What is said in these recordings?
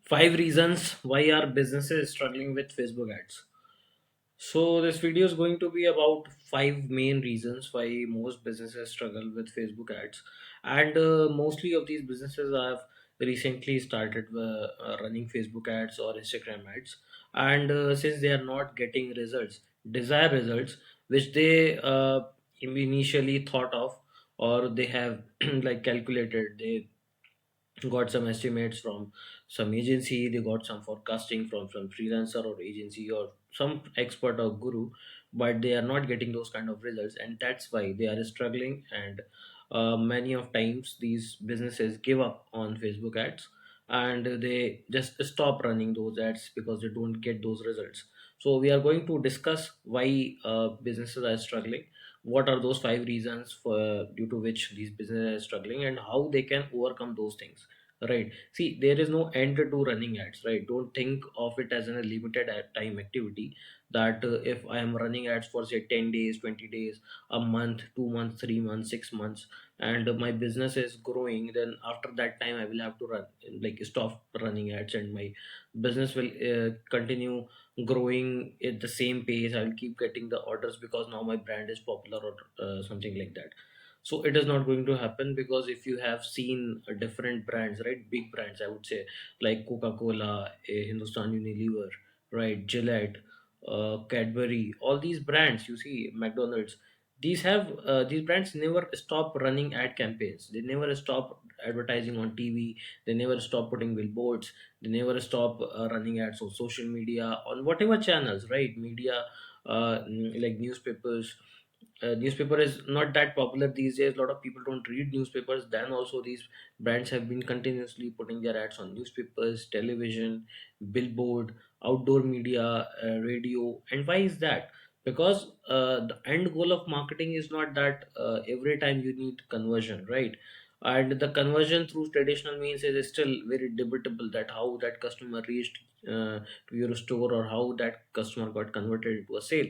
Five reasons why our businesses is struggling with Facebook ads. So this video is going to be about five main reasons why most businesses struggle with Facebook ads, and mostly of these businesses have recently started running Facebook ads or Instagram ads, and since they are not getting results, desired results, which they initially thought of, or they have like calculated, they got some estimates from some agency, they got some forecasting from some freelancer or agency or some expert or guru, but they are not getting those kind of results, and that's why they are struggling. And many of times these businesses give up on Facebook ads, and they just stop running those ads because they don't get those results. So we are going to discuss why businesses are struggling, what are those five reasons for due to which these businesses are struggling, and how they can overcome those things. Right. See, there is no end to running ads, right? Don't think of it as a limited time activity that if I am running ads for say 10 days, 20 days, a month, 2 months, 3 months, 6 months, and my business is growing, then after that time I will have to run, like stop running ads, and my business will continue growing at the same pace. I'll keep getting the orders because now my brand is popular, or something like that. So it is not going to happen, because if you have seen different brands, right, big brands, I would say, like Coca-Cola, Hindustan Unilever, right, Gillette, Cadbury, all these brands, you see, McDonald's, these brands never stop running ad campaigns, they never stop advertising on TV, they never stop putting billboards, they never stop running ads on social media, on whatever channels, right, media, like newspapers. Newspaper is not that popular these days, a lot of people don't read newspapers, then also these brands have been continuously putting their ads on newspapers, television, billboard, outdoor media, radio. And why is that? Because the end goal of marketing is not that every time you need conversion, right? And the conversion through traditional means is still very debatable, that how that customer reached to your store, or how that customer got converted into a sale.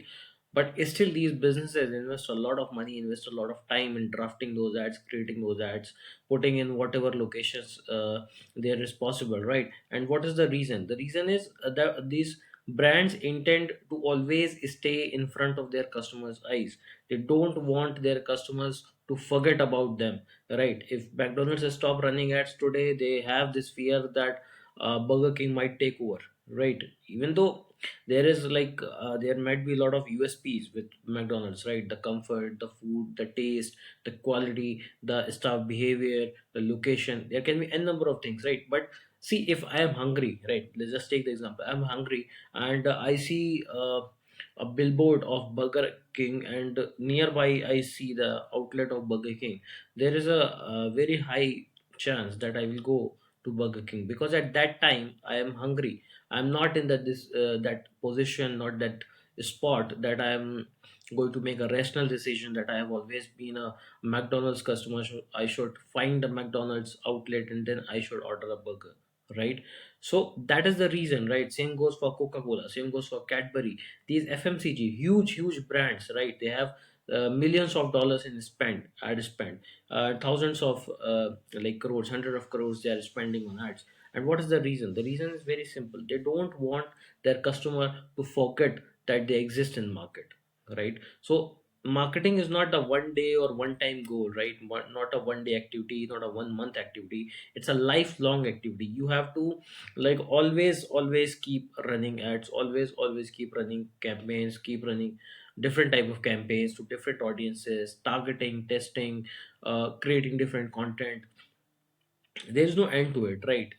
But still these businesses invest a lot of money, invest a lot of time in drafting those ads, creating those ads, putting in whatever locations there is possible, right? And what is the reason? The reason is that these brands intend to always stay in front of their customers eyes. They don't want their customers to forget about them, right? If McDonald's stop running ads today, they have this fear that Burger King might take over, right? Even though there is like there might be a lot of USPs with McDonald's, right? The comfort, the food, the taste, the quality, the staff behavior, the location, there can be a number of things, right? But see, if I am hungry, right, let's just take the example, I'm hungry, and I see a billboard of Burger King, and nearby I see the outlet of Burger King, there is a very high chance that I will go to Burger King, because at that time I am hungry. I'm not in that position, not that spot, that I'm going to make a rational decision that I have always been a McDonald's customer. I should find a McDonald's outlet and then I should order a burger, right? So that is the reason, right? Same goes for Coca-Cola, same goes for Cadbury. These FMCG, huge brands, right? They have millions of dollars in ad spend, thousands of like crores, hundred of crores they are spending on ads. And what is the reason? The reason is very simple. They don't want their customer to forget that they exist in market, right? So marketing is not a one day or one time goal, right? Not a one day activity, not a 1 month activity. It's a lifelong activity. You have to like always keep running ads, always keep running campaigns, keep running different type of campaigns to different audiences, targeting, testing, creating different content. There is no end to it, right?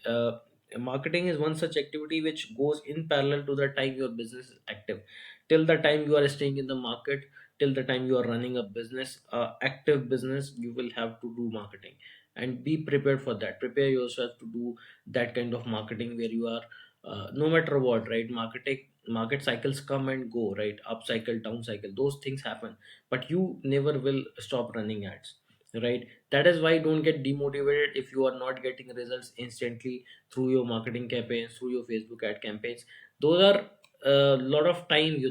Marketing is one such activity which goes in parallel to the time your business is active. Till the time you are staying in the market, till the time you are running a business, active business, you will have to do marketing, and be prepared for that. Prepare yourself to do that kind of marketing where you are no matter what, right? Market cycles come and go, right? Up cycle, down cycle, those things happen, but you never will stop running ads, right? That is why don't get demotivated if you are not getting results instantly through your marketing campaigns, through your Facebook ad campaigns. Those are a lot of time,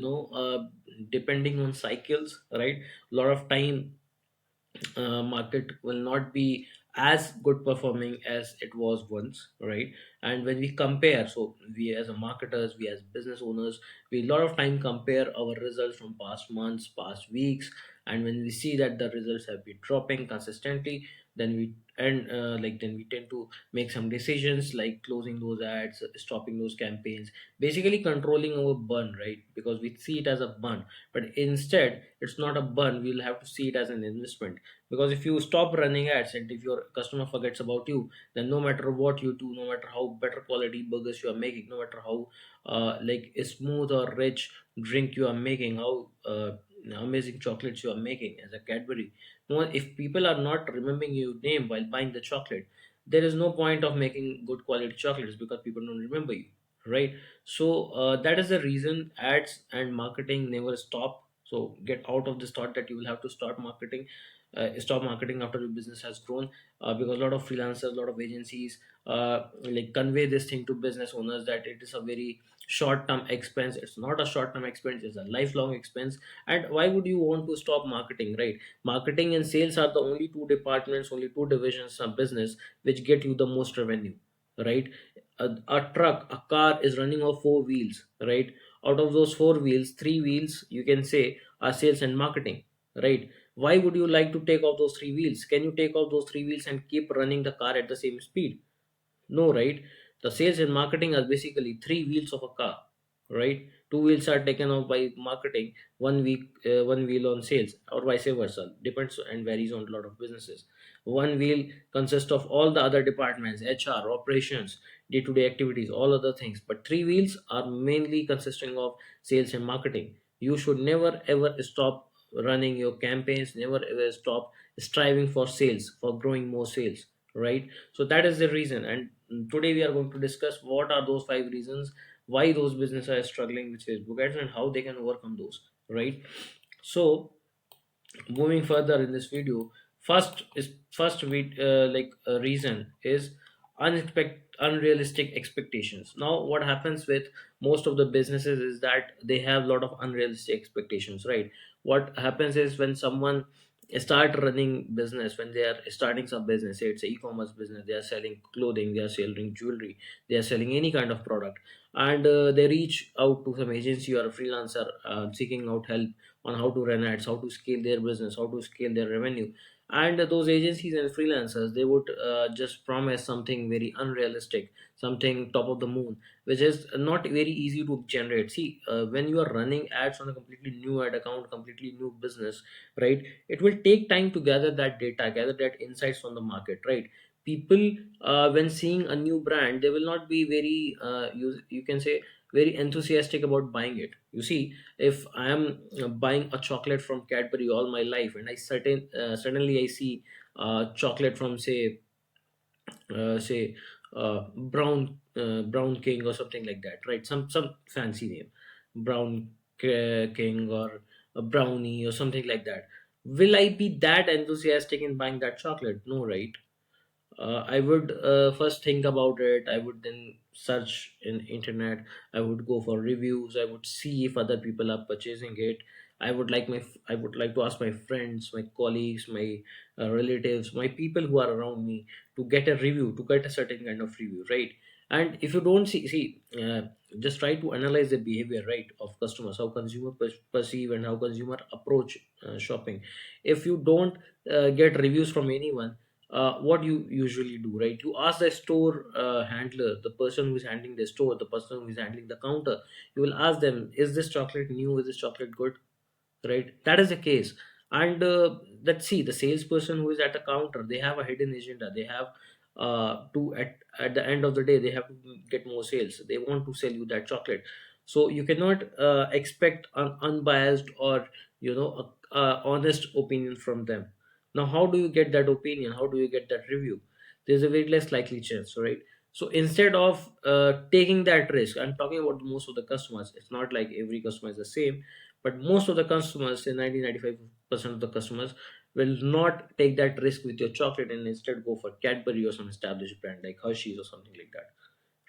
depending on cycles, right? A lot of time market will not be as good performing as it was once, right? And when we compare, so we as a marketers, we as business owners, we a lot of time compare our results from past months, past weeks, and when we see that the results have been dropping consistently, then we and like then we tend to make some decisions like closing those ads, stopping those campaigns, basically controlling our burn, right? Because we see it as a burn, but instead it's not a burn, we'll have to see it as an investment. Because if you stop running ads and if your customer forgets about you, then no matter what you do, no matter how better quality burgers you are making, no matter how like smooth or rich drink you are making, how amazing chocolates you are making as a Cadbury, no, if people are not remembering your name while buying the chocolate, there is no point of making good quality chocolates because people don't remember you, right? So that is the reason ads and marketing never stop. So get out of this thought that you will have to stop marketing after your business has grown, because a lot of freelancers, a lot of agencies like convey this thing to business owners that it is a very short term expense. It's not a short term expense, it's a lifelong expense. And why would you want to stop marketing, right? Marketing and sales are the only two departments, only two divisions of business which get you the most revenue, right? A car is running off four wheels, right? Out of those four wheels, three wheels you can say are sales and marketing, right? Why would you like to take off those three wheels? Can you take off those three wheels and keep running the car at the same speed? No, right? The sales and marketing are basically three wheels of a car, right? Two wheels are taken off by marketing, one wheel on sales, or vice versa. Depends and varies on a lot of businesses. One wheel consists of all the other departments, HR, operations, day-to-day activities, all other things. But three wheels are mainly consisting of sales and marketing. You should never ever stop running your campaigns, never ever stop striving for sales, for growing more sales, right? So that is the reason. And today we are going to discuss what are those five reasons why those businesses are struggling with Facebook ads and how they can overcome those, right? So moving further in this video, first we reason is unrealistic expectations. Now what happens with most of the businesses is that they have a lot of unrealistic expectations, right? What happens is when someone start running business, when they are starting some business, say it's an e-commerce business, they are selling clothing, they are selling jewelry, they are selling any kind of product, and they reach out to some agency or a freelancer seeking out help on how to run ads, how to scale their business, how to scale their revenue. And those agencies and freelancers, they would just promise something very unrealistic, something top of the moon, which is not very easy to generate. See, when you are running ads on a completely new ad account, completely new business, right? It will take time to gather that data, gather that insights from the market, right? People, when seeing a new brand, they will not be very, you can say, very enthusiastic about buying it. You see, if I am buying a chocolate from Cadbury all my life, and suddenly I see chocolate from say Brown King or something like that, right? Some fancy name, Brown King or a Brownie or something like that. Will I be that enthusiastic in buying that chocolate? No, right? I would first think about it. I would then search in internet. I would go for reviews. I would see if other people are purchasing it. I would like to ask my friends, my colleagues, my relatives, my people who are around me to get a review, to get a certain kind of review, right? And if you don't just try to analyze the behavior, right, of customers, how consumer perceive and how consumer approach shopping. If you don't get reviews from anyone, what you usually do, right? You ask the store handler, the person who is handling the store, the person who is handling the counter. You will ask them, is this chocolate new, is this chocolate good, right? That is the case. And let's see, the salesperson who is at the counter, they have a hidden agenda. They have at the end of the day, they have to get more sales. They want to sell you that chocolate. So you cannot expect an unbiased or a honest opinion from them. Now how do you get that opinion, how do you get that review? There's a very less likely chance, right? So instead of taking that risk, I'm talking about most of the customers. It's not like every customer is the same, but most of the customers, say 90-95% of the customers, will not take that risk with your chocolate and instead go for Cadbury or some established brand like Hershey's or something like that,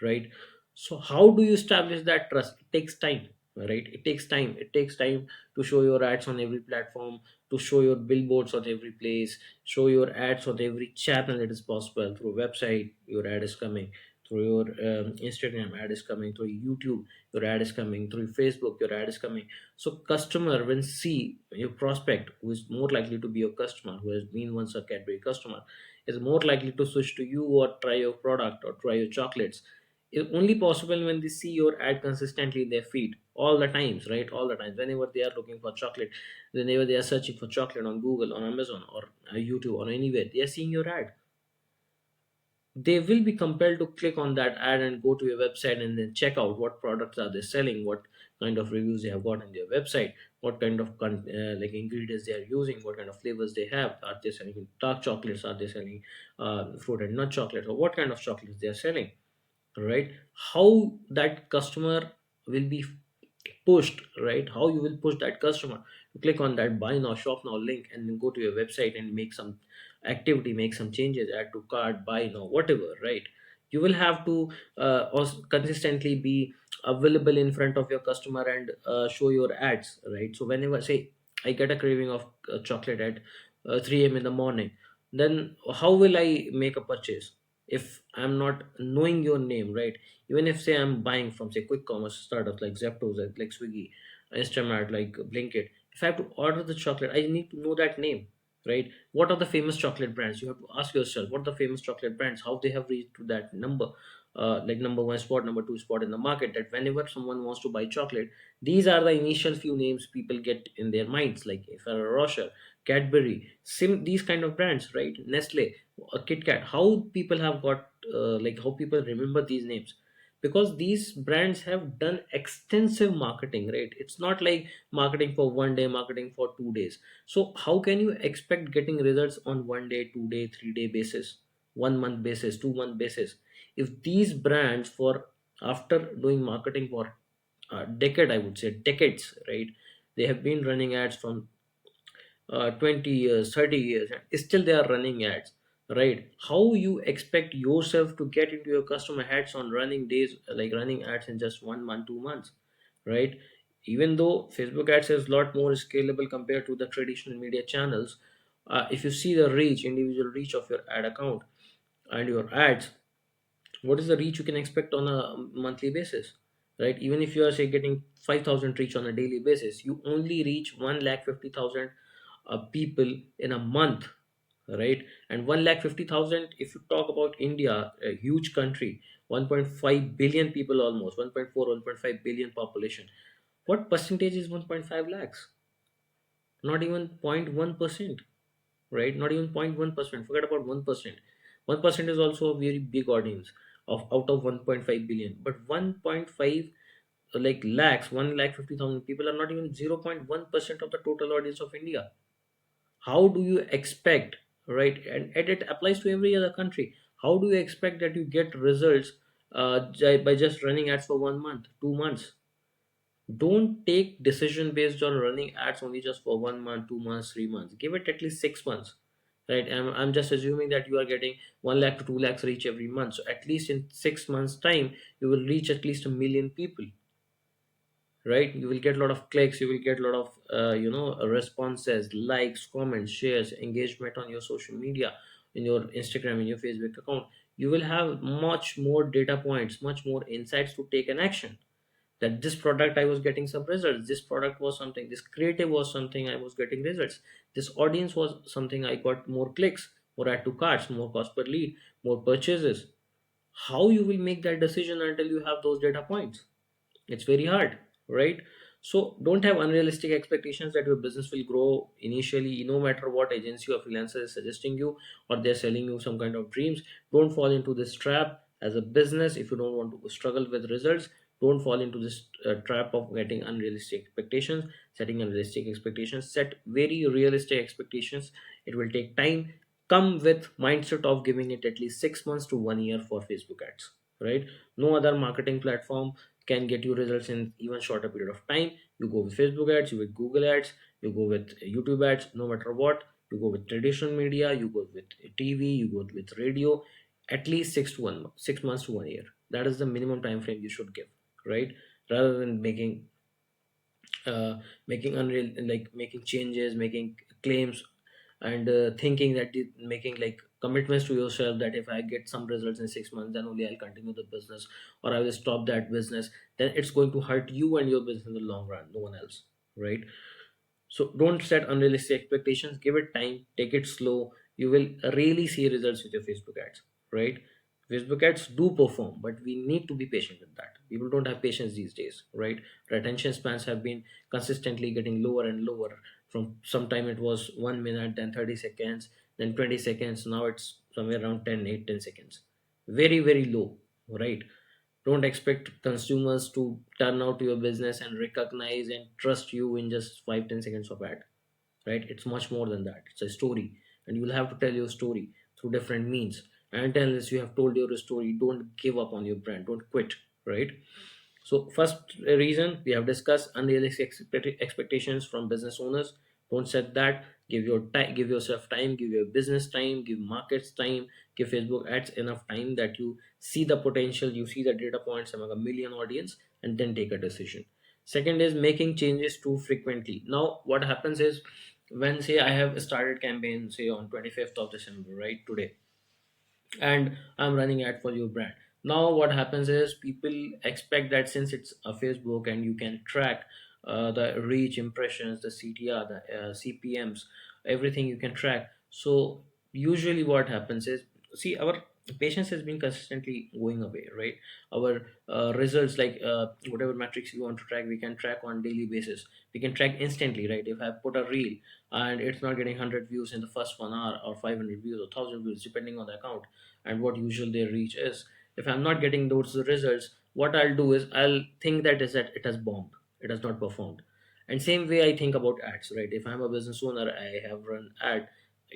right? So how do you establish that trust? It takes time, right? It takes time to show your ads on every platform, to show your billboards on every place, show your ads on every channel it is possible. Through website your ad is coming, through your Instagram ad is coming, through YouTube your ad is coming, through Facebook your ad is coming. So customer when see your prospect, who is more likely to be your customer, who has been once a Cadbury customer, is more likely to switch to you or try your product or try your chocolates. It's only possible when they see your ad consistently in their feed all the times, right? All the times, whenever they are looking for chocolate, whenever they are searching for chocolate on Google, on Amazon, or YouTube, or anywhere, they are seeing your ad. They will be compelled to click on that ad and go to your website and then check out what products are they selling, what kind of reviews they have got on their website, what kind of like ingredients they are using, what kind of flavors they have. Are they selling dark chocolates? Are they selling fruit and nut chocolates? Or what kind of chocolates they are selling? Right? How that customer will be pushed, right? How you will push that customer to click on that buy now shop now link and then go to your website and make some activity, make some changes, add to cart, buy now, whatever, right? You will have to also consistently be available in front of your customer and show your ads, right? So whenever, say, I get a craving of chocolate at 3 a.m. in the morning, then how will I make a purchase if I'm not knowing your name, right? Even if, say, I'm buying from, say, quick commerce startups like Zepto, like Swiggy, Instamart, like Blinkit, if I have to order the chocolate, I need to know that name, right? What are the famous chocolate brands? You have to ask yourself what are the famous chocolate brands, how they have reached to that number, like number one spot, number two spot in the market, that whenever someone wants to buy chocolate, these are the initial few names people get in their minds, like Ferrero Rocher, Cadbury, these kind of brands, right? Nestle, Kit Kat. How people have got, like, how people remember these names, because these brands have done extensive marketing, right? It's not like marketing for one day, marketing for 2 days. So how can you expect getting results on 1 day, 2 day, 3 day basis, 1 month basis, 2 month basis, if these brands, for after doing marketing for a decade, I would say decades, right? They have been running ads from 20 years, 30 years, and still they are running ads, right? How you expect yourself to get into your customer heads on running days, like running ads in just 1 month, 2 months, right? Even though Facebook ads is a lot more scalable compared to the traditional media channels, if you see the reach, individual reach of your ad account and your ads, what is the reach you can expect on a monthly basis, right? Even if you are, say, getting 5,000 reach on a daily basis, you only reach 1,50,000 people in a month, right? And 1,50,000, if you talk about India, a huge country, 1.5 billion people, almost 1.4, 1.5 billion population, what percentage is 1.5 lakhs? Not even 0.1%, right? Not even 0.1%. Forget about 1%. 1% is also a very big audience of out of 1.5 billion, but 1.5 like lakhs, 1,50,000 people are not even 0.1% of the total audience of India. How do you expect, right? And it applies to every other country. How do you expect that you get results by just running ads for 1 month, 2 months? Don't take decision based on running ads only just for 1 month, 2 months, 3 months. Give it at least 6 months, right? I'm just assuming that you are getting 1 lakh to 2 lakhs reach every month, so at least in 6 months time you will reach at least a million people, right? You will get a lot of clicks, you will get a lot of responses, likes, comments, shares, engagement on your social media, in your Instagram, in your Facebook account. You will have much more data points, much more insights to take an action, that this product I was getting some results, this product was something, this creative was something, I was getting results, this audience was something, I got more clicks, more add to carts, more cost per lead, more purchases. How you will make that decision until you have those data points? It's very hard, right? So don't have unrealistic expectations that your business will grow initially, no matter what agency or freelancer is suggesting you, or they're selling you some kind of dreams. Don't fall into this trap as a business. If you don't want to struggle with results, don't fall into this trap of getting unrealistic expectations. Setting unrealistic expectations, set very realistic expectations. It will take time. Come with mindset of giving it at least 6 months to 1 year for Facebook ads, right? No other marketing platform can get you results in even shorter period of time. You go with Facebook ads, you with Google ads, you go with YouTube ads, no matter what. You go with traditional media, you go with TV, you go with radio. At least 6 months to 1 year. That is the minimum time frame you should give, right? Rather than making making unreal, like making changes, making claims, and thinking that making like commitments to yourself that if I get some results in 6 months, then only I'll continue the business, or I will stop that business. Then it's going to hurt you and your business in the long run, no one else, right? So don't set unrealistic expectations. Give it time. Take it slow. You will really see results with your Facebook ads, right? Facebook ads do perform, but we need to be patient with that. People don't have patience these days, right? Retention spans have been consistently getting lower and lower. From sometime it was 1 minute, then 30 seconds, then 20 seconds. Now it's somewhere around 10 seconds. Very, very low, right? Don't expect consumers to turn out to your business and recognize and trust you in just 5-10 seconds of ad, right? It's much more than that. It's a story, and you'll have to tell your story through different means. And unless you have told your story, don't give up on your brand, don't quit, right? So first reason we have discussed, unrealistic expectations from business owners. Don't set that. Give your time, give yourself time, give your business time, give markets time, give Facebook ads enough time that you see the potential, you see the data points among a million audience, and then take a decision. Second is making changes too frequently. Now what happens is, when say I have started campaign say on 25th of December, right, today, and I'm running ad for your brand. Now what happens is people expect that since it's a Facebook and you can track the reach, impressions, the CTR, the CPMs, everything you can track. So usually what happens is, see, our patience has been consistently going away, right? Our results, like whatever metrics you want to track, we can track on daily basis. We can track instantly, right? If I put a reel and it's not getting 100 views in the first 1 hour, or 500 views or 1000 views depending on the account and what usual their reach is, if I'm not getting those results, what I'll do is I'll think that is that it has bombed, it has not performed. And same way I think about ads, right? If I'm a business owner, I have run ad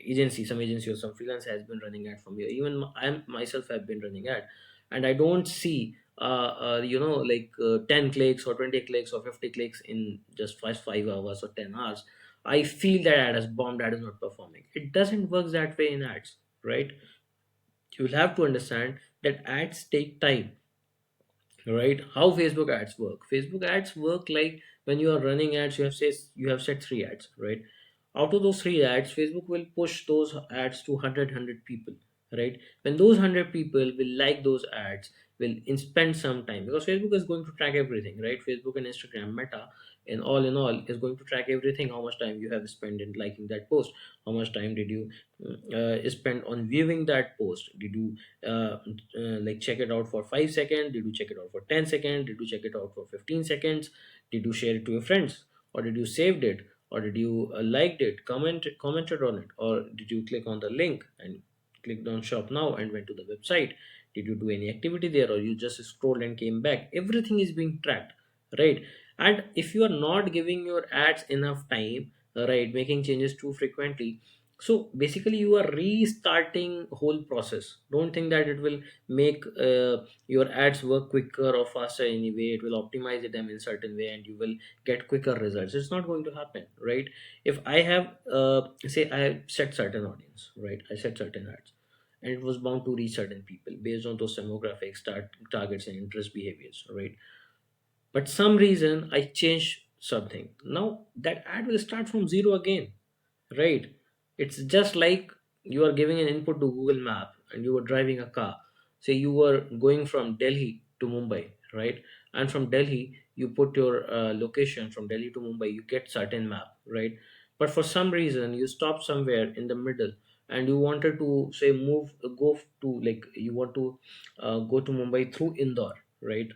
agency, some agency or some freelance has been running ad from here, even I myself have been running ad, and I don't see 10 clicks or 20 clicks or 50 clicks in just 5 hours or 10 hours. I feel that ad has bombed, ad is not performing. It doesn't work that way in ads, right? You'll have to understand that ads take time, right? How Facebook ads work? Facebook ads work like, when you are running ads, you have set three ads, right? Out of those three ads, Facebook will push those ads to 100 people, right? When those 100 people will like those ads, will spend some time, because Facebook is going to track everything, right? Facebook and Instagram, Meta, in all is going to track everything. How much time you have spent in liking that post, how much time did you spend on viewing that post, did you like check it out for 5 seconds, did you check it out for 10 seconds, did you check it out for 15 seconds, did you share it to your friends, or did you saved it, or did you liked it, commented on it, or did you click on the link and clicked on shop now and went to the website, did you do any activity there, or you just scrolled and came back? Everything is being tracked, right? And if you are not giving your ads enough time, right, making changes too frequently, so basically you are restarting whole process. Don't think that it will make your ads work quicker or faster. Anyway, it will optimize them in certain way and you will get quicker results. It's not going to happen, right? If I have say I have set certain audience, right, I set certain ads, and it was bound to reach certain people based on those demographics, targets and interest behaviors, right? But some reason I change something, now that ad will start from zero again, right? It's just like you are giving an input to Google Map and you were driving a car. Say you were going from Delhi to Mumbai, right? And from Delhi, you put your location from Delhi to Mumbai, you get certain map, right? But for some reason, you stop somewhere in the middle and you wanted to say go to, like, you want to go to Mumbai through Indore, right?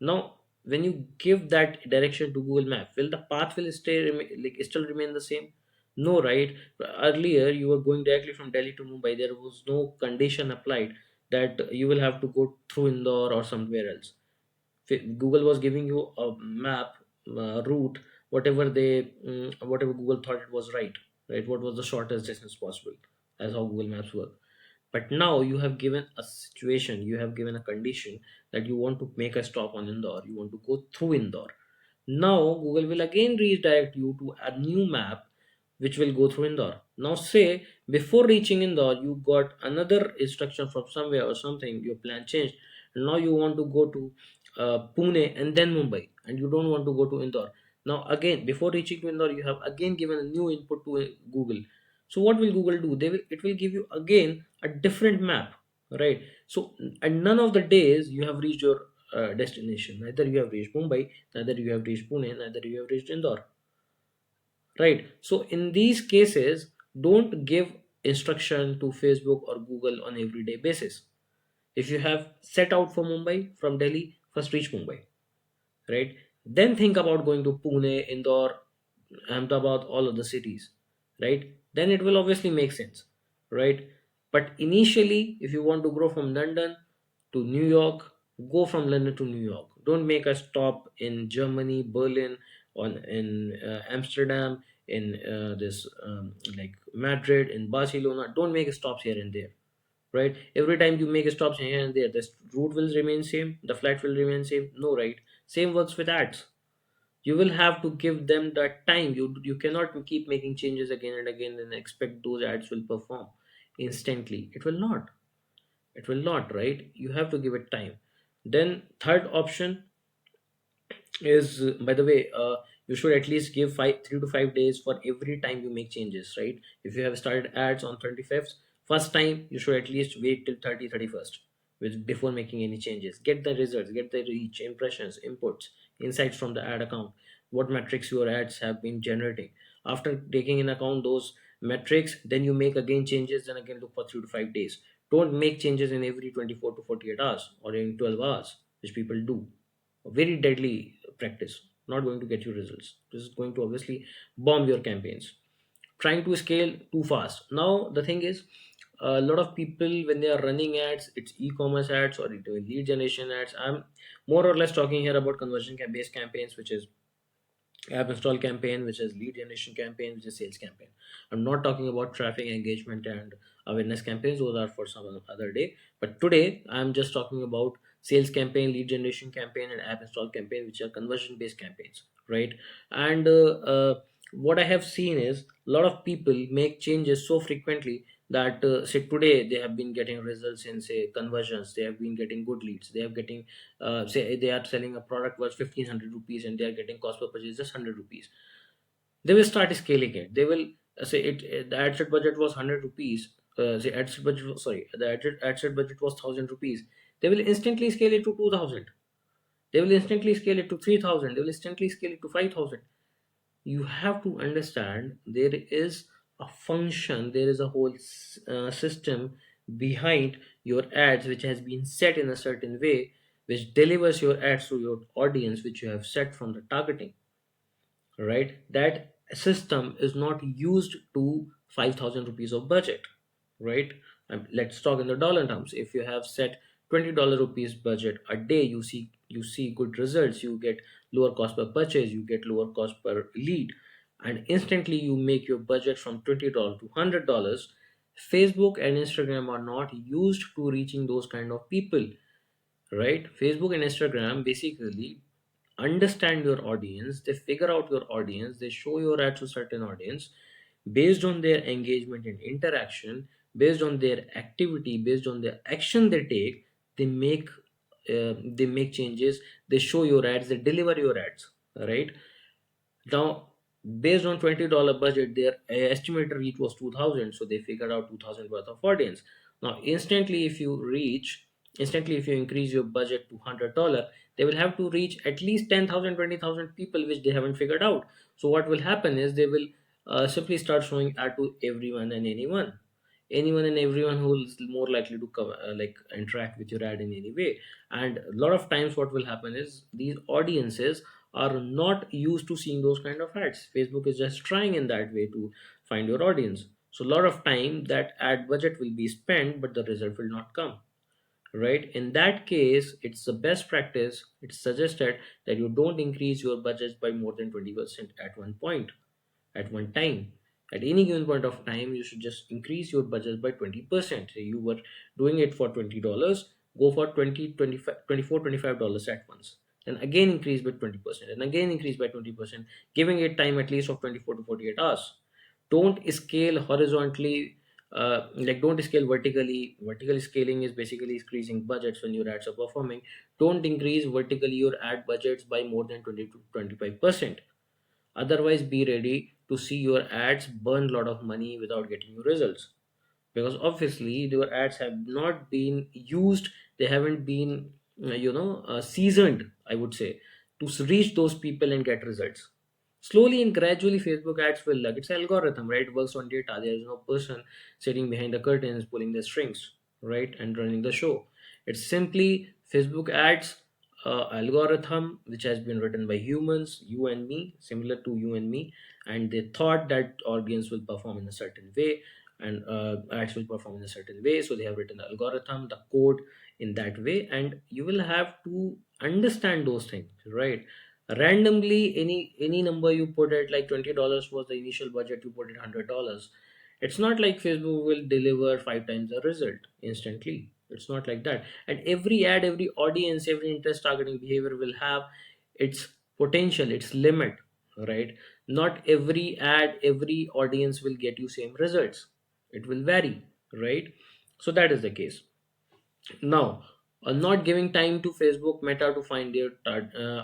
Now, when you give that direction to Google Map, will the path will like still remain the same? No, right? Earlier, you were going directly from Delhi to Mumbai. There was no condition applied that you will have to go through Indore or somewhere else. Google was giving you a map route, whatever Google thought it was right, right? What was the shortest distance possible? That's how Google Maps work. But now you have given a situation, you have given a condition that you want to make a stop on Indore, you want to go through Indore. Now Google will again redirect you to a new map which will go through Indore. Now say before reaching Indore, you got another instruction from somewhere or something, your plan changed. And now you want to go to Pune and then Mumbai, and you don't want to go to Indore. Now again, before reaching to Indore, you have again given a new input to Google. So what will Google do? It will give you again a different map, right? So and none of the days you have reached your destination. Neither you have reached Mumbai, neither you have reached Pune, neither you have reached Indore, right? So in these cases, don't give instruction to Facebook or Google on everyday basis. If you have set out for Mumbai from Delhi, first reach Mumbai, right? Then think about going to Pune, Indore, Ahmedabad, all of the cities, right? Then it will obviously make sense, right? But initially, if you want to grow from London to New York, go from London to New York. Don't make a stop in Germany, Berlin, on in Amsterdam, in this like Madrid, in Barcelona. Don't make stops here and there, right? Every time you make a stop here and there, the route will remain same, the flight will remain same. No, right? Same works with ads. You will have to give them that time. You cannot keep making changes again and again and expect those ads will perform instantly. It will not. It will not, right? You have to give it time. Then third option is, by the way, you should at least give 3 to 5 days for every time you make changes, right? If you have started ads on 25th, first time you should at least wait till 31st with before making any changes. Get the results, get the reach, impressions, inputs, insights from the ad account, what metrics your ads have been generating. After taking in account those metrics, then you make again changes, then again look for 3 to 5 days. Don't make changes in every 24 to 48 hours or in 12 hours, which people do. A very deadly practice, not going to get you results. This is going to obviously bomb your campaigns. Trying to scale too fast. Now the thing is, a lot of people when they are running ads, it's e-commerce ads or lead generation ads. I'm more or less talking here about conversion based campaigns, which is app install campaign, which is lead generation campaign, which is sales campaign. I'm not talking about traffic engagement and awareness campaigns. Those are for some other day. But today I'm just talking about sales campaign, lead generation campaign, and app install campaign, which are conversion based campaigns, right? And what I have seen is a lot of people make changes so frequently that say today they have been getting results in say conversions, they have been getting good leads, they are getting say they are selling a product worth 1500 rupees and they are getting cost per purchase just 100 rupees. They will start scaling it. They will say the ad set budget was 100 rupees. Say ad set budget sorry, the ad set budget was 1000 rupees. They will instantly scale it to 2000. They will instantly scale it to 3000. They will instantly scale it to 5000. You have to understand there is a function, there is a whole system behind your ads which has been set in a certain way, which delivers your ads to your audience which you have set from the targeting, right? That system is not used to 5000 rupees of budget, right? Let's talk in the dollar terms. If you have set $20 rupees budget a day, you see good results, you get lower cost per purchase, you get lower cost per lead, and instantly you make your budget from $20 to $100. Facebook and Instagram are not used to reaching those kind of people, right? Facebook and Instagram basically understand your audience, they figure out your audience, they show your ad to certain audience based on their engagement and interaction, based on their activity, based on their action they take. They make changes, they show your ads, they deliver your ads, right? Now, based on $20 budget, their estimated reach was 2000, so they figured out 2000 worth of audience. Now, instantly, if you increase your budget to $100, they will have to reach at least 10,000, 20,000 people, which they haven't figured out. So, what will happen is they will simply start showing ad to everyone and anyone and everyone who is more likely to like interact with your ad in any way. And a lot of times what will happen is these audiences are not used to seeing those kind of ads. Facebook is just trying in that way to find your audience. So a lot of time that ad budget will be spent, but the result will not come. Right? In that case, it's the best practice. It's suggested that you don't increase your budgets by more than 20% at one point, at one time. At any given point of time, you should just increase your budget by 20%. So you were doing it for $20, go for 20, 25, $24, $25 at once. Then again increase by 20%, and again increase by 20%, giving it time at least of 24 to 48 hours. Don't scale horizontally, like don't scale vertically. Vertical scaling is basically increasing budgets when your ads are performing. Don't increase vertically your ad budgets by more than 20 to 25%. Otherwise, be ready to see your ads burn a lot of money without getting you results, because obviously your ads have not been used, they haven't been seasoned, I would say, to reach those people and get results. Slowly and gradually Facebook ads will luck. It's algorithm, right? It works on data. There is no person sitting behind the curtains pulling the strings, right, and running the show. It's simply Facebook ads algorithm which has been written by humans, you and me, similar to you and me, and they thought that audience will perform in a certain way, and ads will perform in a certain way, so they have written the algorithm, the code in that way, and you will have to understand those things, right? Randomly, any number you put it, like $20 was the initial budget, you put it $100. It's not like Facebook will deliver five times the result instantly. It's not like that. And every ad, every audience, every interest targeting behavior will have its potential, its limit, right? Not every ad, every audience will get you same results. It will vary, right? So that is the case. Now, not giving time to Facebook Meta to find their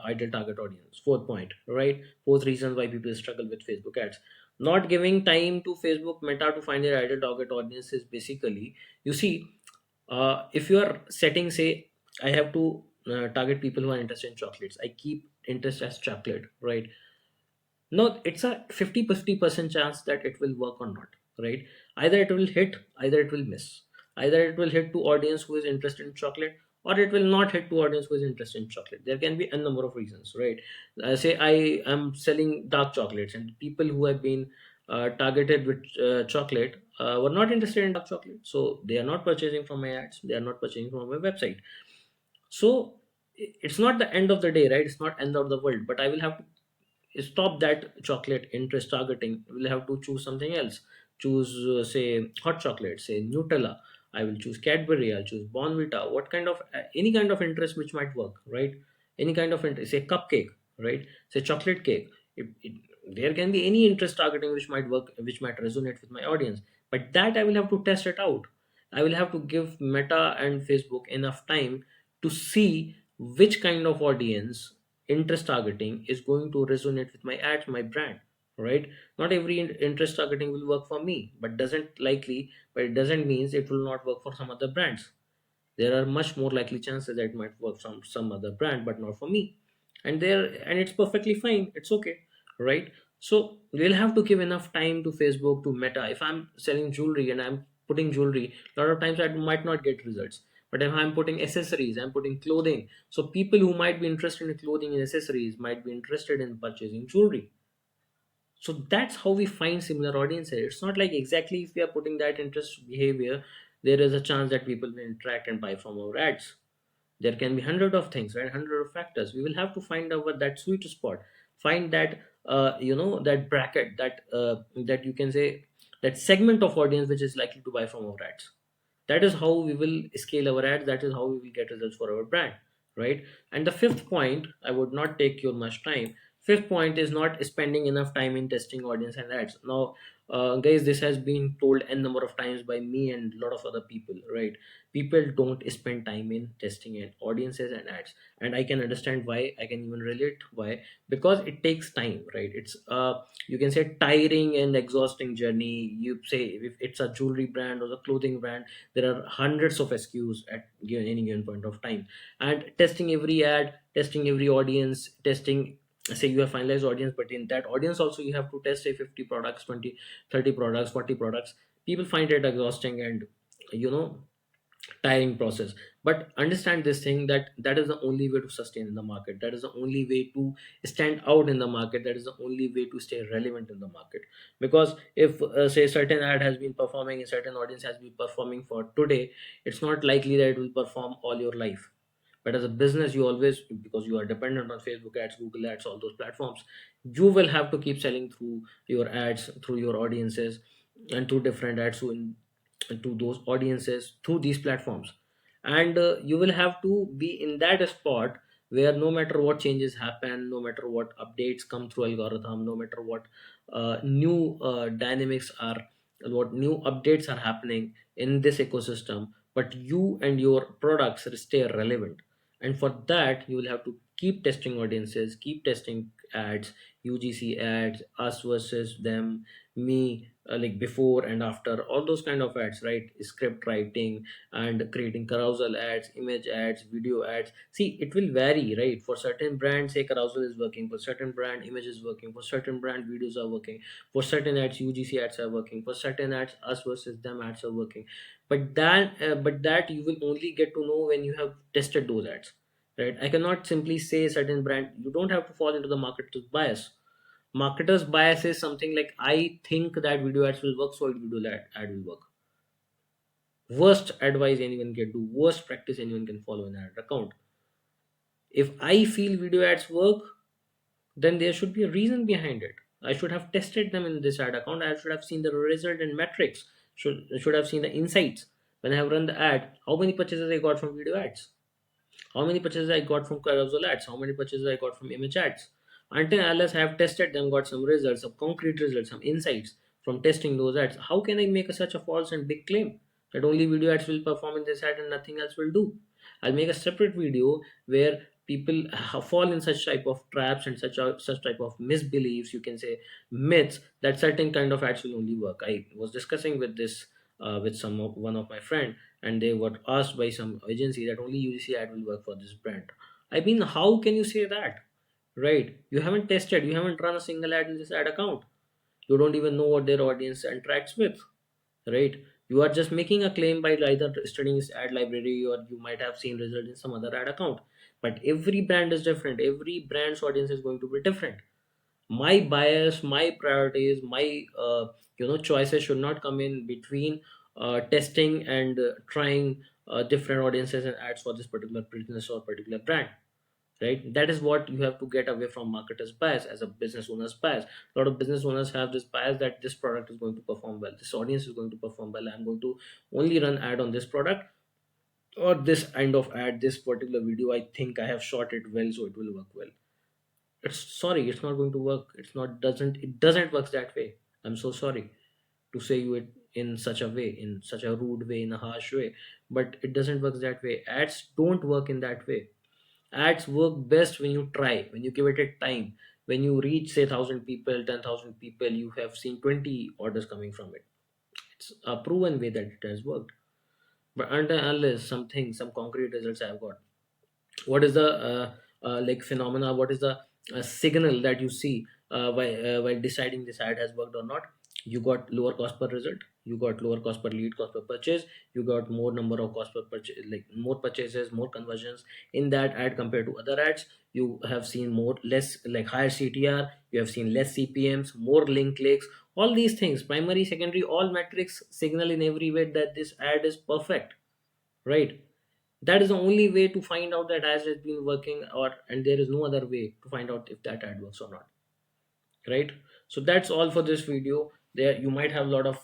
ideal target audience. Fourth point, right? Fourth reason why people struggle with Facebook ads. Not giving time to Facebook Meta to find their ideal target audience is basically, you see, if you are setting, say, I have to target people who are interested in chocolates. I keep interest as chocolate, right? No, it's a 50-50% chance that it will work or not, right? Either it will hit, either it will miss. Either it will hit to audience who is interested in chocolate, or it will not hit to audience who is interested in chocolate. There can be a number of reasons, right? Say I am selling dark chocolates, and people who have been targeted with chocolate were not interested in dark chocolate, so they are not purchasing from my ads, they are not purchasing from my website. So it's not the end of the day, right? It's not end of the world, but I will have to stop that chocolate interest targeting. We'll have to choose something else. Choose say hot chocolate, say Nutella. I will choose Cadbury, I'll choose Bonvita. What kind of any kind of interest which might work, right? Any kind of interest, say cupcake, right? Say chocolate cake. There can be any interest targeting which might work, which might resonate with my audience, but that I will have to test it out. I will have to give Meta and Facebook enough time to see which kind of audience interest targeting is going to resonate with my ads, my brand, right? Not every interest targeting will work for me, but doesn't likely, but it doesn't means it will not work for some other brands. There are much more likely chances that it might work from some other brand, but not for me. And it's perfectly fine. It's okay, right? So we'll have to give enough time to Facebook, to Meta. If I'm selling jewelry and I'm putting jewelry, a lot of times I might not get results. But if I'm putting accessories, I'm putting clothing. So people who might be interested in clothing and accessories might be interested in purchasing jewelry. So that's how we find similar audiences. It's not like exactly if we are putting that interest behavior, there is a chance that people will interact and buy from our ads. There can be hundred of things, right? Hundred of factors. We will have to find out that sweet spot, find that that bracket, that you can say, that segment of audience which is likely to buy from our ads. That is how we will scale our ads. That is how we will get results for our brand, right? And the fifth point, I would not take your much time. Fifth point is not spending enough time in testing audience and ads. Now, guys, this has been told n number of times by me and a lot of other people, right? People don't spend time in testing and audiences and ads, and I can understand why. I can even relate why. Because it takes time, right? It's you can say tiring and exhausting journey. You say if it's a jewelry brand or a clothing brand, there are hundreds of SKUs at any given point of time, and testing every ad, testing every audience, testing, say you have finalized audience, but in that audience also you have to test, say, 50 products, 20, 30 products, 40 products. People find it exhausting and you know tiring process. But understand this thing, that that is the only way to sustain in the market. That is the only way to stand out in the market. That is the only way to stay relevant in the market. Because if say certain ad has been performing, a certain audience has been performing for today, it's not likely that it will perform all your life. But as a business, you always, because you are dependent on Facebook ads, Google ads, all those platforms, you will have to keep selling through your ads, through your audiences, and through different ads to those audiences through these platforms. And you will have to be in that spot where no matter what changes happen, no matter what updates come through algorithm, no matter what new dynamics are, what new updates are happening in this ecosystem, but you and your products stay relevant. And for that, you will have to keep testing audiences, keep testing ads, UGC ads, us versus them, me, like before and after, all those kind of ads, right? Script writing and creating carousel ads, image ads, video ads. See, it will vary, right? For certain brands, say carousel is working, for certain brand, image is working, for certain brand, videos are working, for certain ads, UGC ads are working, for certain ads, us versus them ads are working. But that you will only get to know when you have tested those ads, right? I cannot simply say certain brand. You don't have to fall into the marketer's bias. Marketer's bias is something like, I think that video ads will work, so video ad will work. Worst advice anyone can do, worst practice anyone can follow in ad account. If I feel video ads work, then there should be a reason behind it. I should have tested them in this ad account. I should have seen the result and metrics. Should have seen the insights when I have run the ad. How many purchases I got from video ads? How many purchases I got from carousel ads? How many purchases I got from image ads? Until unless I have tested them, got some results, some concrete results, some insights from testing those ads, how can I make such a false and big claim that only video ads will perform in this ad and nothing else will do? I'll make a separate video where people fall in such type of traps and such type of misbeliefs, you can say myths, that certain kind of ads will only work. I was discussing with this with one of my friend, and they were asked by some agency that only UGC ad will work for this brand. I mean, how can you say that, right? You haven't tested, you haven't run a single ad in this ad account. You don't even know what their audience interacts with, right? You are just making a claim by either studying this ad library, or you might have seen result in some other ad account. But every brand is different, every brand's audience is going to be different. My bias, my priorities, my choices should not come in between testing and trying different audiences and ads for this particular business or particular brand, right? That is what you have to get away from marketers bias as a business owner's bias. A lot of business owners have this bias that this product is going to perform well, this audience is going to perform well, I'm going to only run ad on this product or this kind of ad, this particular video, I think I have shot it well, so it will work well. It's sorry, it's not going to work. It's not doesn't it doesn't work that way. I'm so sorry to say you it in such a way, in such a rude way, in a harsh way, but it doesn't work that way. Ads don't work in that way. Ads work best when you try, when you give it a time, when you reach say 1,000 people, 10,000 people, you have seen 20 orders coming from it. It's a proven way that it has worked. But until unless something, some concrete results I've got, what is the like phenomena, what is the signal that you see while deciding this ad has worked or not? You got lower cost per result, you got lower cost per lead, cost per purchase, you got more number of cost per purchase, like more purchases, more conversions in that ad compared to other ads. You have seen more less, like higher CTR, you have seen less CPMs, more link clicks. All these things, primary, secondary, all metrics signal in every way that this ad is perfect, right? That is the only way to find out that ad has been working, or and there is no other way to find out if that ad works or not, right? So that's all for this video. There you might have a lot of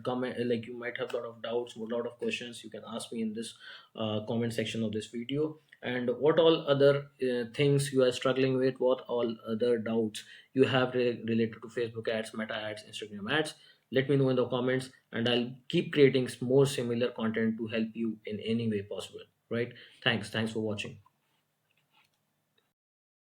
comment, like you might have a lot of doubts, a lot of questions, you can ask me in this comment section of this video. And what all other things you are struggling with, what all other doubts you have related to Facebook ads, meta ads, Instagram ads, let me know in the comments, and I'll keep creating more similar content to help you in any way possible, right? Thanks for watching.